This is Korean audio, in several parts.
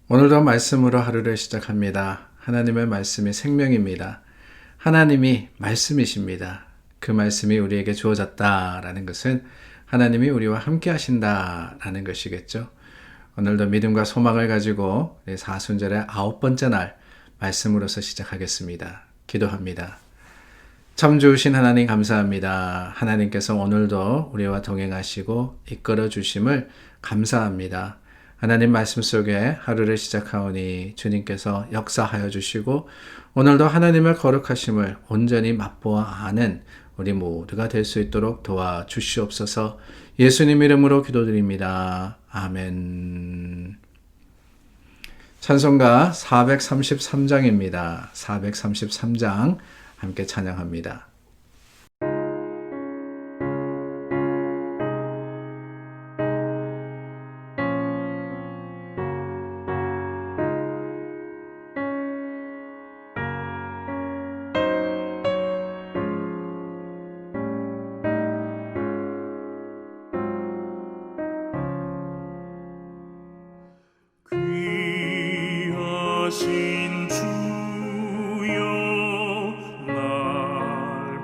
오늘도 말씀으로 하루를 시작합니다. 하나님의 말씀이 생명입니다. 하나님이 말씀이십니다. 그 말씀이 우리에게 주어졌다라는 것은 하나님이 우리와 함께 하신다라는 것이겠죠. 오늘도 믿음과 소망을 가지고 사순절의 9번째 날 말씀으로서 시작하겠습니다. 기도합니다. 참 좋으신 하나님 감사합니다. 하나님께서 오늘도 우리와 동행하시고 이끌어 주심을 감사합니다. 하나님 말씀 속에 하루를 시작하오니 주님께서 역사하여 주시고 오늘도 하나님의 거룩하심을 온전히 맛보아 아는 우리 모두가 될 수 있도록 도와주시옵소서. 예수님 이름으로 기도드립니다. 아멘. 찬송가 433장입니다. 433장 함께 찬양합니다. 귀하신 주여 날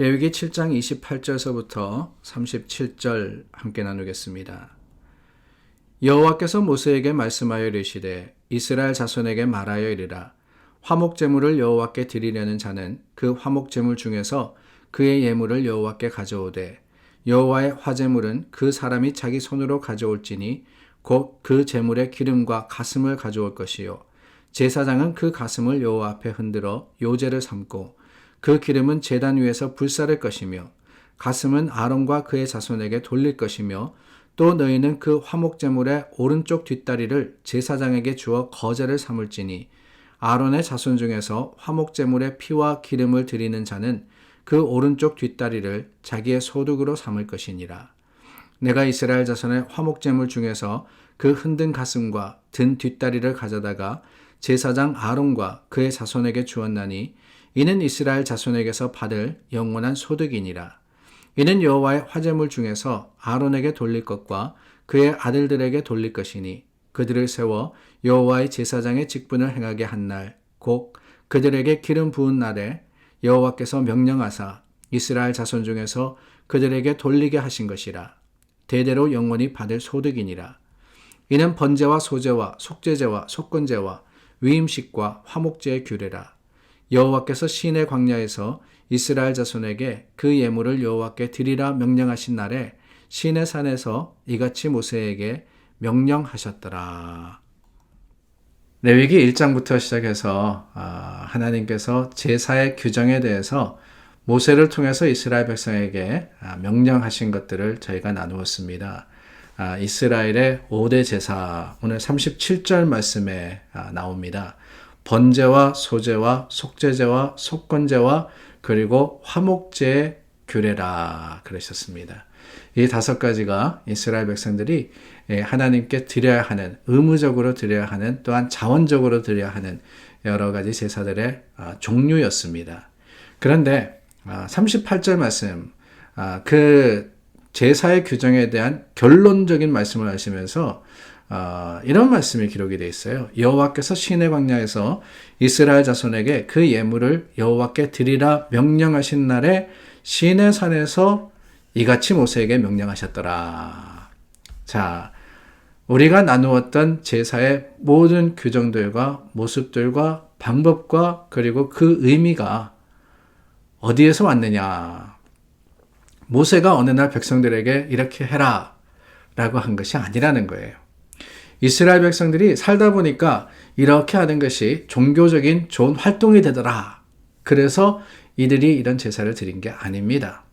레위기 7장 28절서부터 37절 함께 나누겠습니다. 여호와께서 모세에게 말씀하여 이르시되 이스라엘 자손에게 말하여 이르라. 화목제물을 여호와께 드리려는 자는 그 화목제물 중에서 그의 예물을 여호와께 가져오되 여호와의 화제물은 그 사람이 자기 손으로 가져올지니 곧 그 제물의 기름과 가슴을 가져올 것이요 제사장은 그 가슴을 여호와 앞에 흔들어 요제를 삼고 그 기름은 제단 위에서 불사를 것이며 가슴은 아론과 그의 자손에게 돌릴 것이며 또 너희는 그 화목제물의 오른쪽 뒷다리를 제사장에게 주어 거제를 삼을지니 아론의 자손 중에서 화목제물의 피와 기름을 드리는 자는 그 오른쪽 뒷다리를 자기의 소득으로 삼을 것이니라. 내가 이스라엘 자손의 화목제물 중에서 그 흔든 가슴과 든 뒷다리를 가져다가 제사장 아론과 그의 자손에게 주었나니 이는 이스라엘 자손에게서 받을 영원한 소득이니라. 이는 여호와의 화제물 중에서 아론에게 돌릴 것과 그의 아들들에게 돌릴 것이니 그들을 세워 여호와의 제사장의 직분을 행하게 한 날 곧 그들에게 기름 부은 날에 여호와께서 명령하사 이스라엘 자손 중에서 그들에게 돌리게 하신 것이라. 대대로 영원히 받을 소득이니라. 이는 번제와 소제와 속죄제와 속건제와 위임식과 화목제의 규례라. 여호와께서 시내 광야에서 이스라엘 자손에게 그 예물을 여호와께 드리라 명령하신 날에 시내 산에서 이같이 모세에게 명령하셨더라. 레위기 1장부터 시작해서 하나님께서 제사의 규정에 대해서 모세를 통해서 이스라엘 백성에게 명령하신 것들을 저희가 나누었습니다. 이스라엘의 5대 제사, 오늘 37절 말씀에 나옵니다. 번제와 소제와 속죄제와 속건제와 그리고 화목제의 규례라 그러셨습니다. 이 5가지가 이스라엘 백성들이 하나님께 드려야 하는, 의무적으로 드려야 하는, 또한 자원적으로 드려야 하는 여러 가지 제사들의 종류였습니다. 그런데 38절 말씀, 그 제사의 규정에 대한 결론적인 말씀을 하시면서 이런 말씀이 기록이 되어 있어요. 여호와께서 시내 광야에서 이스라엘 자손에게 그 예물을 여호와께 드리라 명령하신 날에 시내 산에서 이같이 모세에게 명령하셨더라. 자, 우리가 나누었던 제사의 모든 규정들과 모습들과 방법과 그리고 그 의미가 어디에서 왔느냐? 모세가 어느 날 백성들에게 이렇게 해라 라고 한 것이 아니라는 거예요. 이스라엘 백성들이 살다 보니까 이렇게 하는 것이 종교적인 좋은 활동이 되더라. 그래서 이들이 이런 제사를 드린 게 아닙니다.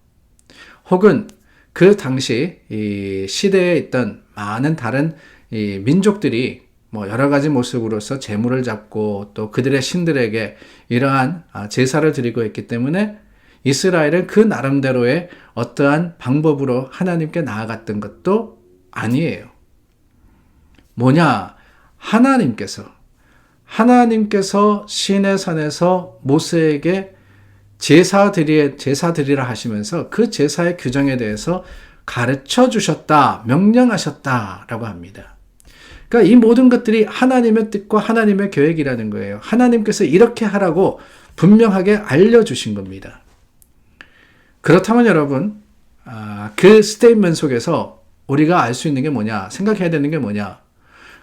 혹은 그 당시 이 시대에 있던 많은 다른 이 민족들이 여러 가지 모습으로서 제물을 잡고 또 그들의 신들에게 이러한 제사를 드리고 있기 때문에 이스라엘은 그 나름대로의 어떠한 방법으로 하나님께 나아갔던 것도 아니에요. 뭐냐? 하나님께서 시내산에서 모세에게 제사 드리라 하시면서 그 제사의 규정에 대해서 가르쳐 주셨다, 명령하셨다라고 합니다. 그러니까 이 모든 것들이 하나님의 뜻과 하나님의 계획이라는 거예요. 하나님께서 이렇게 하라고 분명하게 알려주신 겁니다. 그렇다면 여러분, 그 스테이트먼트 속에서 우리가 알 수 있는 게 뭐냐, 생각해야 되는 게 뭐냐,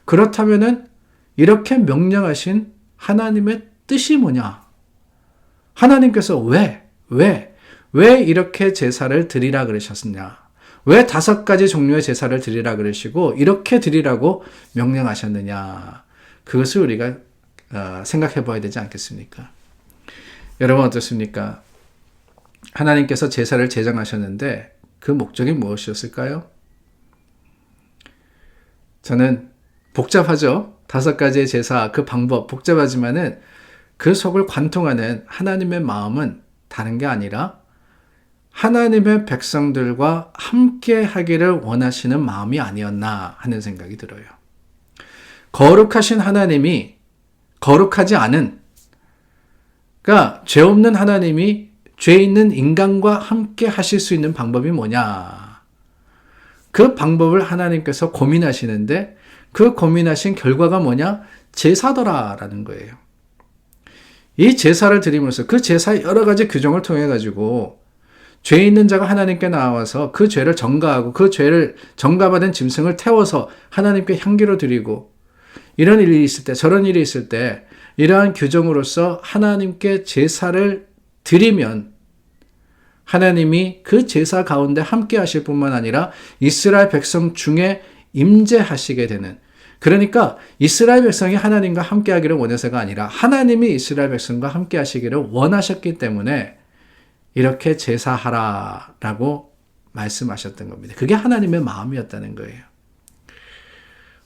그렇다면은 이렇게 명령하신 하나님의 뜻이 뭐냐? 하나님께서 왜 이렇게 제사를 드리라 그러셨느냐? 왜 5가지 종류의 제사를 드리라 그러시고 이렇게 드리라고 명령하셨느냐? 그것을 우리가 생각해 봐야 되지 않겠습니까? 여러분 어떻습니까? 하나님께서 제사를 제정하셨는데 그 목적이 무엇이었을까요? 저는 복잡하죠. 5가지의 제사, 그 방법 복잡하지만은 그 속을 관통하는 하나님의 마음은 다른 게 아니라 하나님의 백성들과 함께 하기를 원하시는 마음이 아니었나 하는 생각이 들어요. 거룩하신 하나님이 거룩하지 않은, 그러니까 죄 없는 하나님이 죄 있는 인간과 함께 하실 수 있는 방법이 뭐냐? 그 방법을 하나님께서 고민하시는데 그 고민하신 결과가 뭐냐? 제사더라라는 거예요. 이 제사를 드리면서 그 제사의 여러 가지 규정을 통해 가지고 죄 있는 자가 하나님께 나와서 그 죄를 전가하고 그 죄를 전가받은 짐승을 태워서 하나님께 향기로 드리고 이런 일이 있을 때, 저런 일이 있을 때 이러한 규정으로서 하나님께 제사를 드리면 하나님이 그 제사 가운데 함께 하실 뿐만 아니라 이스라엘 백성 중에 임재하시게 되는, 그러니까 이스라엘 백성이 하나님과 함께 하기를 원해서가 아니라 하나님이 이스라엘 백성과 함께 하시기를 원하셨기 때문에 이렇게 제사하라라고 말씀하셨던 겁니다. 그게 하나님의 마음이었다는 거예요.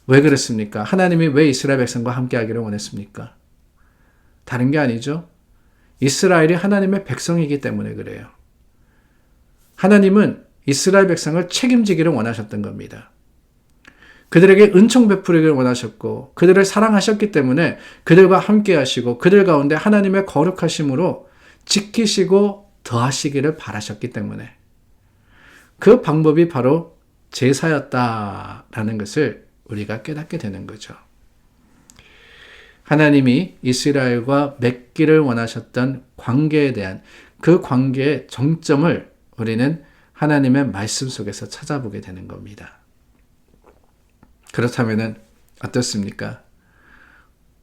왜 그렇습니까? 하나님이 왜 이스라엘 백성과 함께 하기를 원했습니까? 다른 게 아니죠. 이스라엘이 하나님의 백성이기 때문에 그래요. 하나님은 이스라엘 백성을 책임지기를 원하셨던 겁니다. 그들에게 은총 베푸기를 원하셨고 그들을 사랑하셨기 때문에 그들과 함께 하시고 그들 가운데 하나님의 거룩하심으로 지키시고 더하시기를 바라셨기 때문에 그 방법이 바로 제사였다라는 것을 우리가 깨닫게 되는 거죠. 하나님이 이스라엘과 맺기를 원하셨던 관계에 대한 그 관계의 정점을 우리는 하나님의 말씀 속에서 찾아보게 되는 겁니다. 그렇다면 어떻습니까?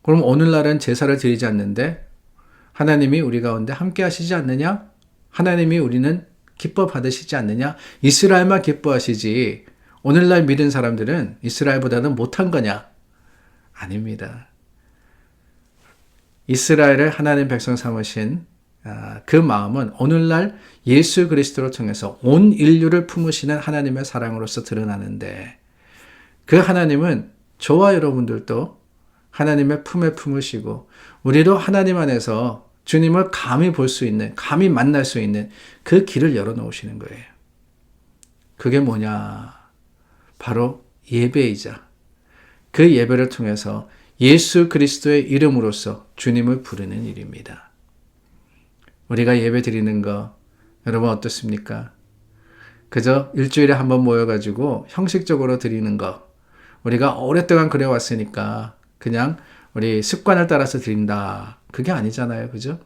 그럼 오늘날은 제사를 드리지 않는데 하나님이 우리 가운데 함께 하시지 않느냐? 하나님이 우리는 기뻐 받으시지 않느냐? 이스라엘만 기뻐하시지 오늘날 믿은 사람들은 이스라엘보다는 못한 거냐? 아닙니다. 이스라엘을 하나님 백성 삼으신 그 마음은 오늘날 예수 그리스도를 통해서 온 인류를 품으시는 하나님의 사랑으로서 드러나는데 그 하나님은 저와 여러분들도 하나님의 품에 품으시고 우리도 하나님 안에서 주님을 감히 볼 수 있는, 감히 만날 수 있는 그 길을 열어놓으시는 거예요. 그게 뭐냐? 바로 예배이자 그 예배를 통해서 예수 그리스도의 이름으로써 주님을 부르는 일입니다. 우리가 예배 드리는 거 여러분 어떻습니까? 그저 일주일에 한번 모여가지고 형식적으로 드리는 거 우리가 오랫동안 그래왔으니까 그냥 우리 습관을 따라서 드린다. 그게 아니잖아요. 그죠?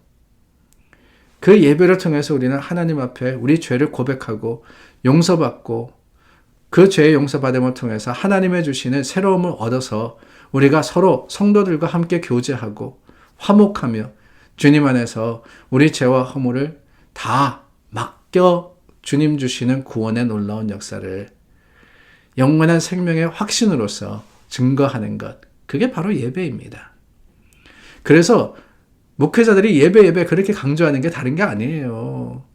그 예배를 통해서 우리는 하나님 앞에 우리 죄를 고백하고 용서받고 그 죄의 용서받음을 통해서 하나님의 주시는 새로움을 얻어서 우리가 서로 성도들과 함께 교제하고 화목하며 주님 안에서 우리 죄와 허물을 다 맡겨 주님 주시는 구원의 놀라운 역사를 영원한 생명의 확신으로서 증거하는 것, 그게 바로 예배입니다. 그래서 목회자들이 예배 그렇게 강조하는 게 다른 게 아니에요.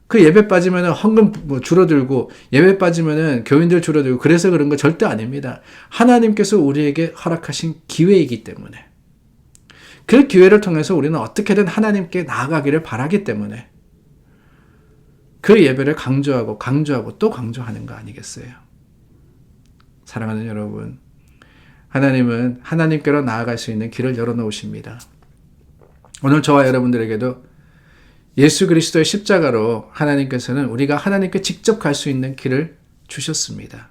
그 예배 빠지면 헌금 줄어들고 예배 빠지면 교인들 줄어들고 그래서 그런 거 절대 아닙니다. 하나님께서 우리에게 허락하신 기회이기 때문에 그 기회를 통해서 우리는 어떻게든 하나님께 나아가기를 바라기 때문에 그 예배를 강조하고 또 강조하는 거 아니겠어요? 사랑하는 여러분, 하나님은 하나님께로 나아갈 수 있는 길을 열어놓으십니다. 오늘 저와 여러분들에게도 예수 그리스도의 십자가로 하나님께서는 우리가 하나님께 직접 갈 수 있는 길을 주셨습니다.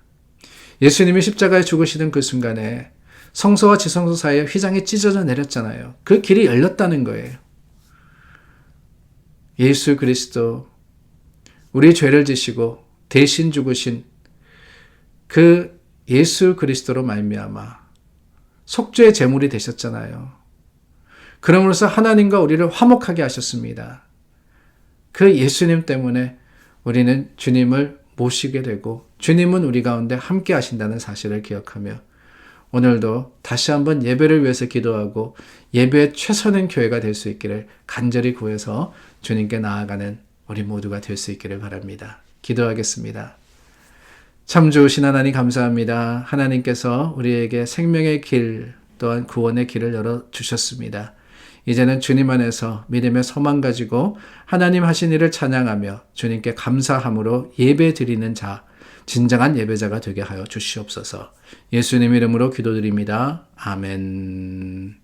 예수님이 십자가에 죽으시는 그 순간에 성소와 지성소 사이에 휘장이 찢어져 내렸잖아요. 그 길이 열렸다는 거예요. 예수 그리스도, 우리 죄를 지시고 대신 죽으신 그 예수 그리스도로 말미암아 속죄의 제물이 되셨잖아요. 그러므로서 하나님과 우리를 화목하게 하셨습니다. 그 예수님 때문에 우리는 주님을 모시게 되고 주님은 우리 가운데 함께 하신다는 사실을 기억하며 오늘도 다시 한번 예배를 위해서 기도하고 예배의 최선의 교회가 될 수 있기를 간절히 구해서 주님께 나아가는 우리 모두가 될 수 있기를 바랍니다. 기도하겠습니다. 참 좋으신 하나님 감사합니다. 하나님께서 우리에게 생명의 길 또한 구원의 길을 열어주셨습니다. 이제는 주님 안에서 믿음의 소망 가지고 하나님 하신 일을 찬양하며 주님께 감사함으로 예배 드리는 자, 진정한 예배자가 되게 하여 주시옵소서. 예수님 이름으로 기도드립니다. 아멘.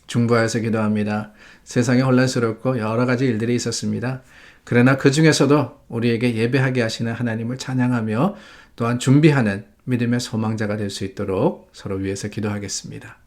중부하여서 기도합니다. 세상에 혼란스럽고 여러 가지 일들이 있었습니다. 그러나 그 중에서도 우리에게 예배하게 하시는 하나님을 찬양하며 또한 준비하는 믿음의 소망자가 될 수 있도록 서로 위해서 기도하겠습니다.